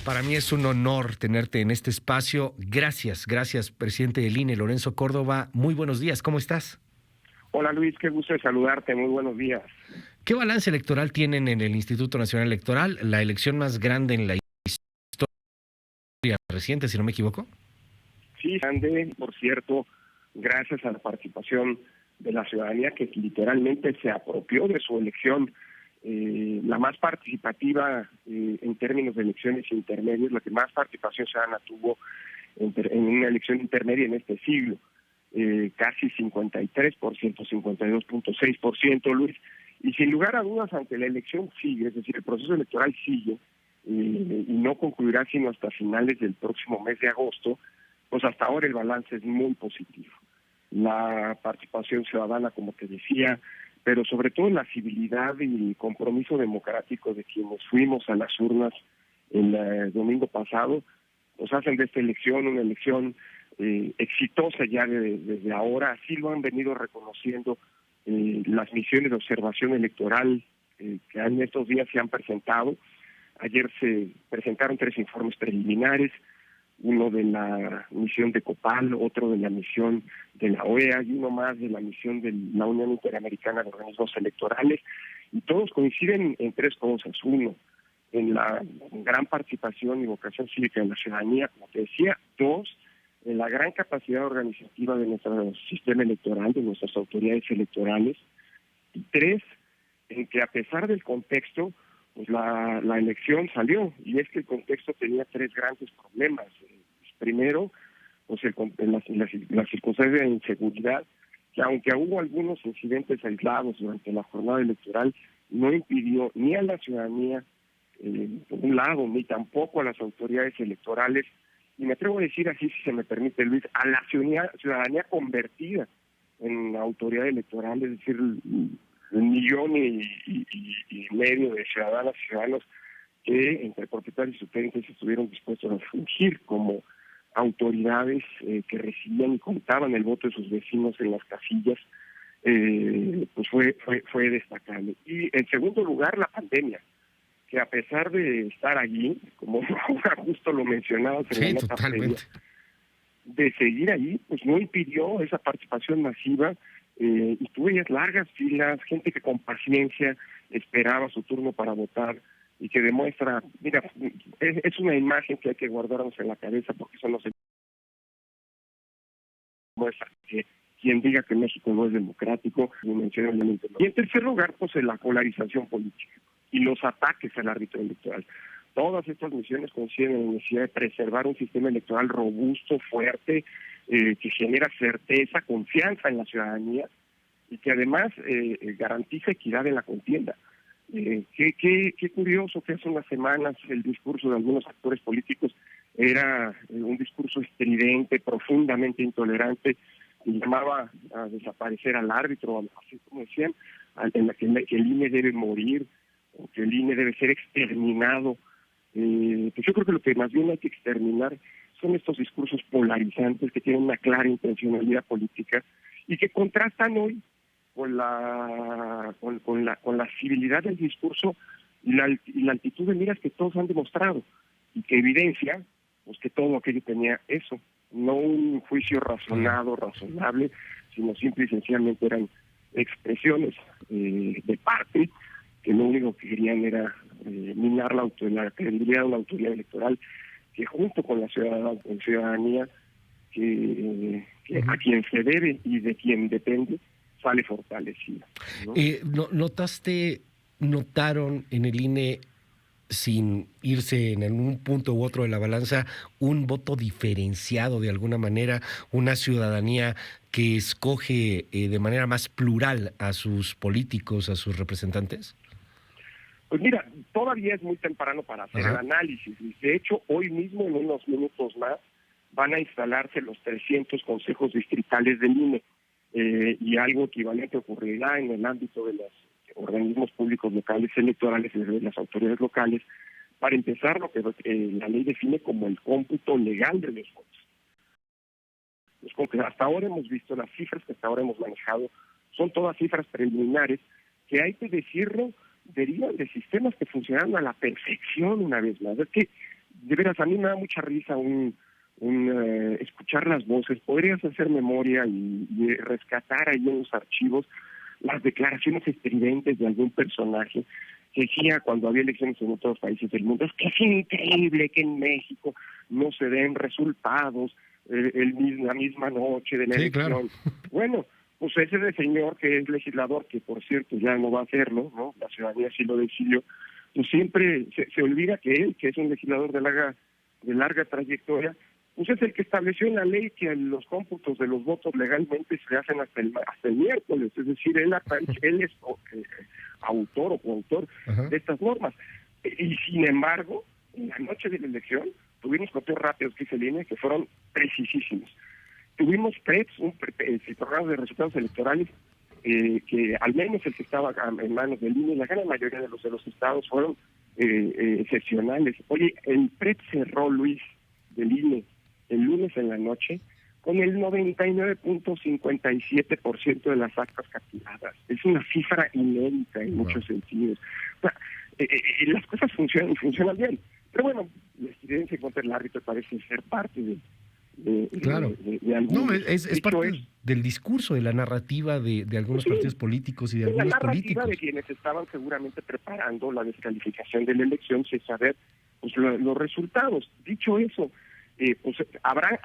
Para mí es un honor tenerte en este espacio. Gracias, presidente del INE, Lorenzo Córdoba. Muy buenos días, ¿cómo estás? Hola Luis, qué gusto de saludarte, muy buenos días. ¿Qué balance electoral tienen en el Instituto Nacional Electoral? La elección más grande en la historia reciente, si no me equivoco. Sí, grande, por cierto, gracias a la participación de la ciudadanía que literalmente se apropió de su elección, la más participativa en términos de elecciones intermedias, la que más participación ciudadana tuvo en una elección intermedia en este siglo. Casi 53%, 52.6%, Luis. Y sin lugar a dudas, aunque la elección sigue, es decir, el proceso electoral sigue, y no concluirá sino hasta finales del próximo mes de agosto, pues hasta ahora el balance es muy positivo. La participación ciudadana, como te decía, pero sobre todo la civilidad y el compromiso democrático de quienes fuimos a las urnas el domingo pasado, pues hacen de esta elección una elección exitosa ya desde ahora. Así lo han venido reconociendo las misiones de observación electoral que en estos días se han presentado. Ayer se presentaron 3 informes preliminares, uno de la misión de COPAL, otro de la misión de la OEA y uno más de la misión de la Unión Interamericana de Organismos Electorales, y todos coinciden en 3 cosas. Uno, en la gran participación y vocación cívica de la ciudadanía, como te decía. 2, en la gran capacidad organizativa de nuestro sistema electoral, de nuestras autoridades electorales. Y 3, en que a pesar del contexto, pues la elección salió, y es que el contexto tenía 3 grandes problemas. Primero, pues las circunstancias de inseguridad, que aunque hubo algunos incidentes aislados durante la jornada electoral, no impidió ni a la ciudadanía, por un lado, ni tampoco a las autoridades electorales, y me atrevo a decir así, si se me permite, Luis, a la ciudadanía convertida en autoridad electoral, es decir, 1,5 millones de ciudadanas y ciudadanos que entre propietarios y suplentes estuvieron dispuestos a fungir como autoridades que recibían y contaban el voto de sus vecinos en las casillas, pues fue destacable. Y en segundo lugar, la pandemia, que a pesar de estar allí, como justo lo mencionabas en la nota previa, de seguir allí, pues no impidió esa participación masiva, y tú veías largas filas, gente que con paciencia esperaba su turno para votar, y que demuestra, mira, es una imagen que hay que guardarnos en la cabeza, porque eso no se muestra que quien diga que México no es democrático, lo menciona el elemento. Y en tercer lugar, pues la polarización política y los ataques al árbitro electoral. Todas estas misiones coinciden en la necesidad de preservar un sistema electoral robusto, fuerte, que genera certeza, confianza en la ciudadanía, y que además garantiza equidad en la contienda. Qué curioso que hace unas semanas el discurso de algunos actores políticos era un discurso estridente, profundamente intolerante, y llamaba a desaparecer al árbitro, así como decían, en la que el INE debe morir, o que el INE debe ser exterminado. Pues yo creo que lo que más bien hay que exterminar son estos discursos polarizantes que tienen una clara intencionalidad política y que contrastan hoy con la civilidad del discurso y la altitud de miras que todos han demostrado, y que evidencia pues que todo aquello tenía eso, no un juicio razonable, sino simple y sencillamente eran expresiones de parte que lo único que querían era minar la credibilidad de una autoridad electoral que junto con la ciudadanía a quien se debe y de quien depende sale fortalecida, ¿no? ¿Notaron en el INE, sin irse en un punto u otro de la balanza, un voto diferenciado de alguna manera, una ciudadanía que escoge de manera más plural a sus políticos, a sus representantes? Pues mira, todavía es muy temprano para hacer el análisis. De hecho, hoy mismo, en unos minutos más, van a instalarse los 300 consejos distritales del INE, y algo equivalente ocurrirá en el ámbito de los organismos públicos locales electorales y de las autoridades locales, para empezar lo que la ley define como el cómputo legal de los votos. Hasta ahora hemos visto, las cifras que hasta ahora hemos manejado son todas cifras preliminares que, hay que decirlo, derivan de sistemas que funcionaron a la perfección una vez más. Es que de veras, a mí me da mucha risa escuchar las voces. Podrías hacer memoria y rescatar ahí en los archivos las declaraciones estridentes de algún personaje que decía cuando había elecciones en otros países del mundo: es que es increíble que en México no se den resultados la misma noche de la elección. Claro. Bueno, pues ese de señor que es legislador, que por cierto ya no va a hacerlo, ¿no? La ciudadanía sí lo decidió, pues siempre se olvida que él, que es un legislador de larga trayectoria, pues es el que estableció en la ley que los cómputos de los votos legalmente se hacen hasta el miércoles, es decir, él es autor o coautor de estas normas. Y sin embargo, en la noche de la elección, tuvimos conteos rápidos que hizo el INE que fueron precisísimos. Tuvimos PREPs, programas de resultados electorales, que al menos el que estaba en manos del INE, la gran mayoría de los estados fueron excepcionales. Oye, el PREP cerró, Luis, del INE el lunes en la noche con el 99.57% de las actas capturadas. Es una cifra inédita en muchos sentidos. O sea, las cosas funcionan bien. Pero bueno, la estridencia contra el árbitro parece ser parte de algunos. No, es parte del discurso, de la narrativa de algunos partidos políticos y de algunos políticos. La narrativa de quienes estaban seguramente preparando la descalificación de la elección sin saber pues, los resultados. Dicho eso, pues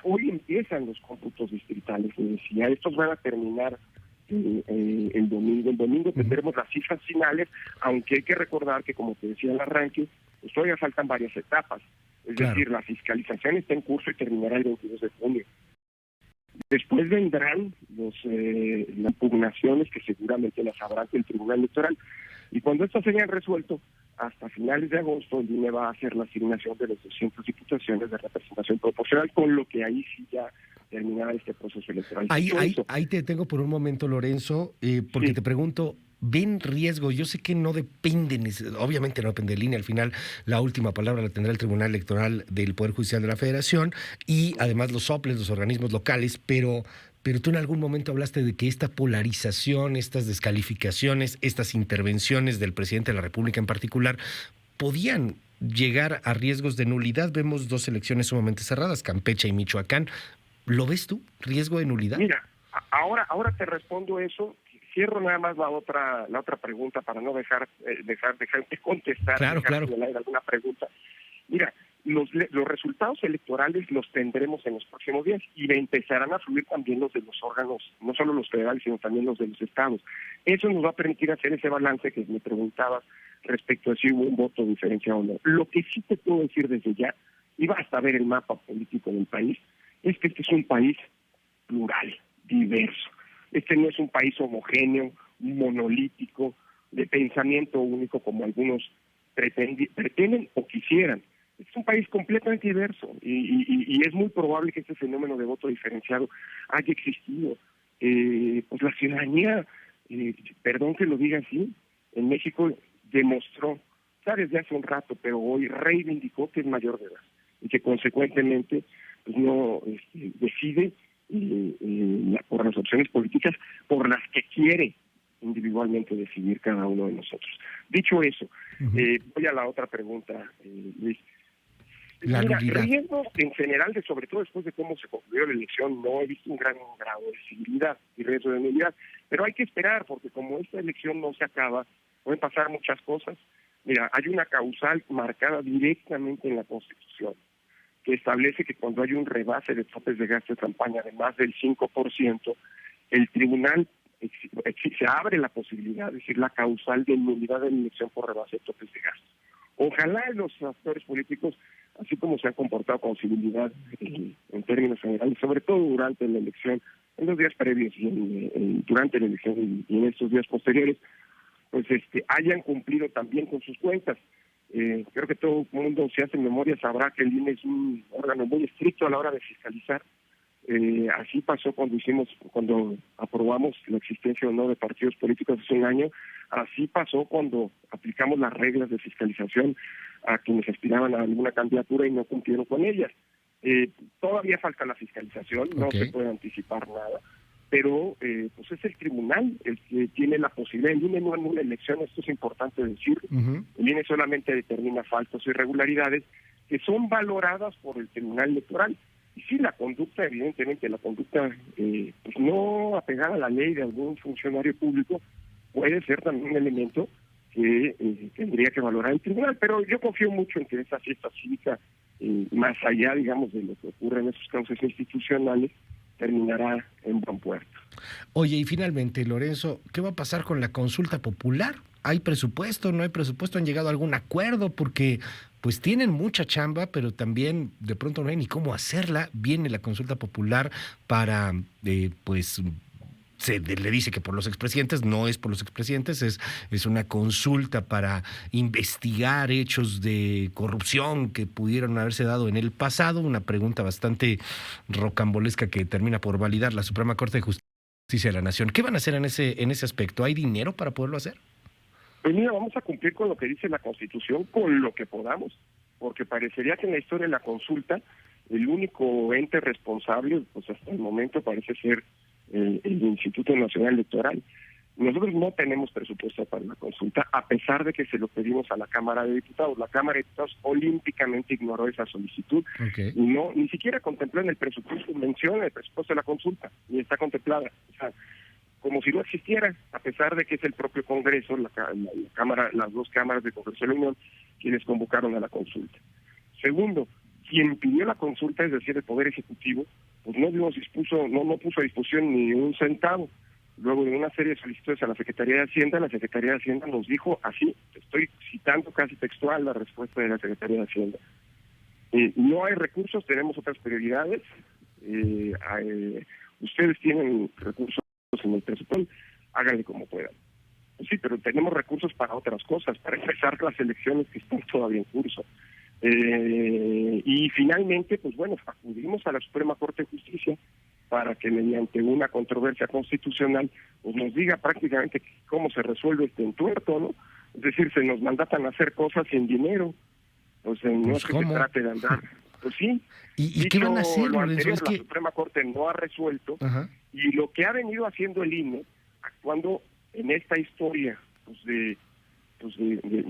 hoy empiezan los cómputos distritales, me decía, estos van a terminar el domingo. El domingo tendremos las cifras finales, aunque hay que recordar que, como te decía al arranque, pues todavía faltan varias etapas. Es decir, la fiscalización está en curso y terminará el 22 de junio. Después vendrán las impugnaciones, que seguramente las habrá ante el Tribunal Electoral. Y cuando estas se hayan resuelto, hasta finales de agosto, el INE va a hacer la asignación de las 200 diputaciones de representación proporcional, con lo que ahí sí ya terminará este proceso electoral. Ahí te detengo por un momento, Lorenzo, porque te pregunto, ¿ven riesgo? Yo sé que no dependen, obviamente no depende del INE, al final la última palabra la tendrá el Tribunal Electoral del Poder Judicial de la Federación y además los soples, los organismos locales, pero tú en algún momento hablaste de que esta polarización, estas descalificaciones, estas intervenciones del presidente de la República en particular, podían llegar a riesgos de nulidad. Vemos dos elecciones sumamente cerradas, Campeche y Michoacán. ¿Lo ves tú? ¿Riesgo de nulidad? Mira, ahora te respondo eso. Cierro nada más la otra pregunta para no dejar de contestar. Claro. Alguna pregunta. Mira, los resultados electorales los tendremos en los próximos días y empezarán a fluir también los de los órganos, no solo los federales, sino también los de los estados. Eso nos va a permitir hacer ese balance que me preguntabas respecto a si hubo un voto diferenciado o no. Lo que sí te puedo decir desde ya, y basta ver el mapa político del país, es que este es un país plural, diverso. Este no es un país homogéneo, monolítico, de pensamiento único como algunos pretenden o quisieran. Es un país completamente diverso y es muy probable que este fenómeno de voto diferenciado haya existido. Pues la ciudadanía, perdón que lo diga así, en México demostró, ya desde hace un rato, pero hoy reivindicó que es mayor de edad y que consecuentemente pues no decide por las opciones políticas por las que quiere individualmente decidir cada uno de nosotros. Dicho eso, voy a la otra pregunta, Luis. Riesgos en general, sobre todo después de cómo se concluyó la elección, no he visto un gran grado de visibilidad y riesgo de nulidad, pero hay que esperar porque como esta elección no se acaba, pueden pasar muchas cosas. Mira, hay una causal marcada directamente en la Constitución que establece que cuando hay un rebase de topes de gasto de campaña de más del 5%, el tribunal se abre la posibilidad, es decir, la causal de nulidad de la elección por rebase de topes de gasto. Ojalá los actores políticos, así como se han comportado con civilidad en términos generales, sobre todo durante la elección, en los días previos y durante la elección y en estos días posteriores, pues hayan cumplido también con sus cuentas. Creo que todo el mundo, si hace memoria, sabrá que el INE es un órgano muy estricto a la hora de fiscalizar. Así pasó cuando aprobamos la existencia o no de partidos políticos hace un año, así pasó cuando aplicamos las reglas de fiscalización a quienes aspiraban a alguna candidatura y no cumplieron con ellas. Todavía falta la fiscalización, no se puede anticipar nada, pero pues es el tribunal el que tiene la posibilidad. El INE no anula elección, esto es importante decir. El INE solamente determina faltas o irregularidades que son valoradas por el Tribunal Electoral. Y sí, la conducta, evidentemente, la conducta pues no apegada a la ley de algún funcionario público puede ser también un elemento que tendría que valorar el tribunal, pero yo confío mucho en que esta fiesta cívica, más allá, digamos, de lo que ocurre en esos causas institucionales, terminará en buen puerto. Oye, y finalmente, Lorenzo, ¿qué va a pasar con la consulta popular? ¿Hay presupuesto? ¿No hay presupuesto? ¿Han llegado a algún acuerdo? Porque pues tienen mucha chamba, pero también de pronto no hay ni cómo hacerla. Viene la consulta popular para, pues, le dice que por los expresidentes, no es por los expresidentes, es una consulta para investigar hechos de corrupción que pudieron haberse dado en el pasado, una pregunta bastante rocambolesca que termina por validar la Suprema Corte de Justicia de la Nación. ¿Qué van a hacer en ese aspecto? ¿Hay dinero para poderlo hacer? Pues mira, vamos a cumplir con lo que dice la Constitución, con lo que podamos, porque parecería que en la historia de la consulta el único ente responsable, pues hasta el momento parece ser el Instituto Nacional Electoral. Nosotros no tenemos presupuesto para la consulta, a pesar de que se lo pedimos a la Cámara de Diputados. La Cámara de Diputados olímpicamente ignoró esa solicitud y ni siquiera contempló en el presupuesto, menciona el presupuesto de la consulta, ni está contemplada. O sea, como si no existiera, a pesar de que es el propio Congreso, la Cámara, las dos cámaras de Congreso de la Unión, quienes convocaron a la consulta. Segundo, quien pidió la consulta, es decir, el Poder Ejecutivo, pues no puso a disposición ni un centavo. Luego de una serie de solicitudes a la Secretaría de Hacienda, la Secretaría de Hacienda nos dijo así, estoy citando casi textual la respuesta de la Secretaría de Hacienda. No hay recursos, tenemos otras prioridades. Ustedes tienen recursos en el presupuesto, háganle como puedan. Pues sí, pero tenemos recursos para otras cosas, para empezar las elecciones que están todavía en curso. Y finalmente, pues bueno, acudimos a la Suprema Corte de Justicia para que mediante una controversia constitucional pues nos diga prácticamente cómo se resuelve este entuerto, ¿no? Es decir, se nos mandatan a hacer cosas sin dinero, pues no es que se trate de andar. Pues sí. ¿Y qué van a hacer, lo Lorenzo? anterior, la Suprema Corte no ha resuelto. Ajá. Y lo que ha venido haciendo el INE, actuando en esta historia, pues de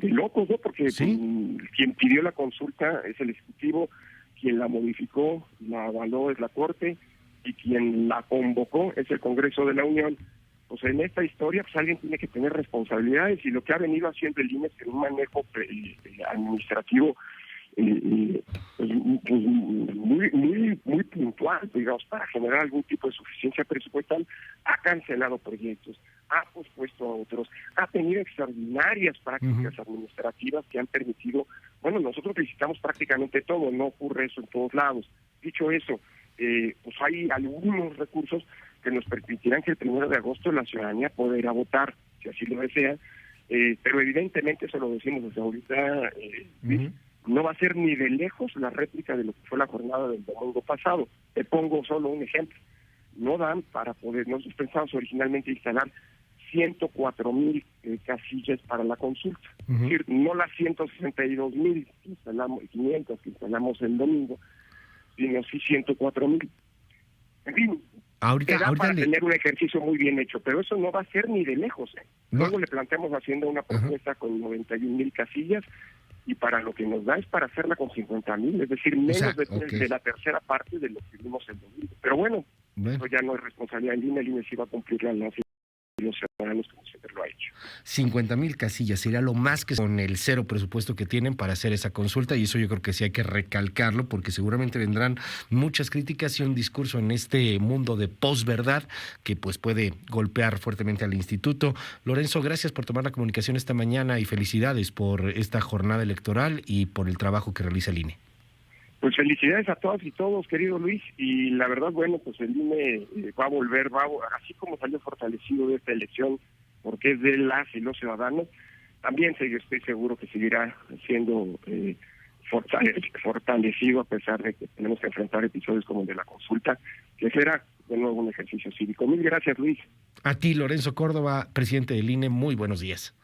locos, ¿no? Porque ¿sí? Quien pidió la consulta es el Ejecutivo, quien la modificó, la avaló es la Corte, y quien la convocó es el Congreso de la Unión. Pues en esta historia, pues alguien tiene que tener responsabilidades, y lo que ha venido haciendo el INE es un manejo administrativo pues muy puntual, digamos, para generar algún tipo de suficiencia presupuestal. Ha cancelado proyectos, ha pospuesto a otros, ha tenido extraordinarias prácticas administrativas que han permitido, bueno, nosotros visitamos prácticamente todo, no ocurre eso en todos lados. Dicho eso, pues hay algunos recursos que nos permitirán que el 1 de agosto la ciudadanía pueda ir a votar, si así lo desea, pero evidentemente, eso lo decimos desde ahorita, no va a ser ni de lejos la réplica de lo que fue la jornada del domingo pasado. Te pongo solo un ejemplo. No dan para poder, nosotros pensamos originalmente instalar 104,000 casillas para la consulta. Es decir, no las 162,000 que instalamos, 500 que instalamos el domingo, sino sí 104,000. En fin, para tener un ejercicio muy bien hecho, pero eso no va a ser ni de lejos. Luego le planteamos haciendo una propuesta con 91,000 casillas, y para lo que nos da es para hacerla con 50,000, es decir, menos de la tercera parte de lo que vimos el domingo. Pero bueno, eso ya no es responsabilidad del INE, el INE sí va a cumplir la ley de los ciudadanos como siempre lo ha hecho. 50,000 casillas sería lo más que con el cero presupuesto que tienen para hacer esa consulta, y eso yo creo que sí hay que recalcarlo, porque seguramente vendrán muchas críticas y un discurso en este mundo de posverdad que pues puede golpear fuertemente al instituto. Lorenzo, gracias por tomar la comunicación esta mañana y felicidades por esta jornada electoral y por el trabajo que realiza el INE. Pues felicidades a todas y todos, querido Luis, y la verdad, bueno, pues el INE va a volver, así como salió fortalecido de esta elección, porque es de las y los ciudadanos, también estoy seguro que seguirá siendo fortalecido, a pesar de que tenemos que enfrentar episodios como el de la consulta, que será de nuevo un ejercicio cívico. Mil gracias, Luis. A ti, Lorenzo Córdoba, presidente del INE, muy buenos días.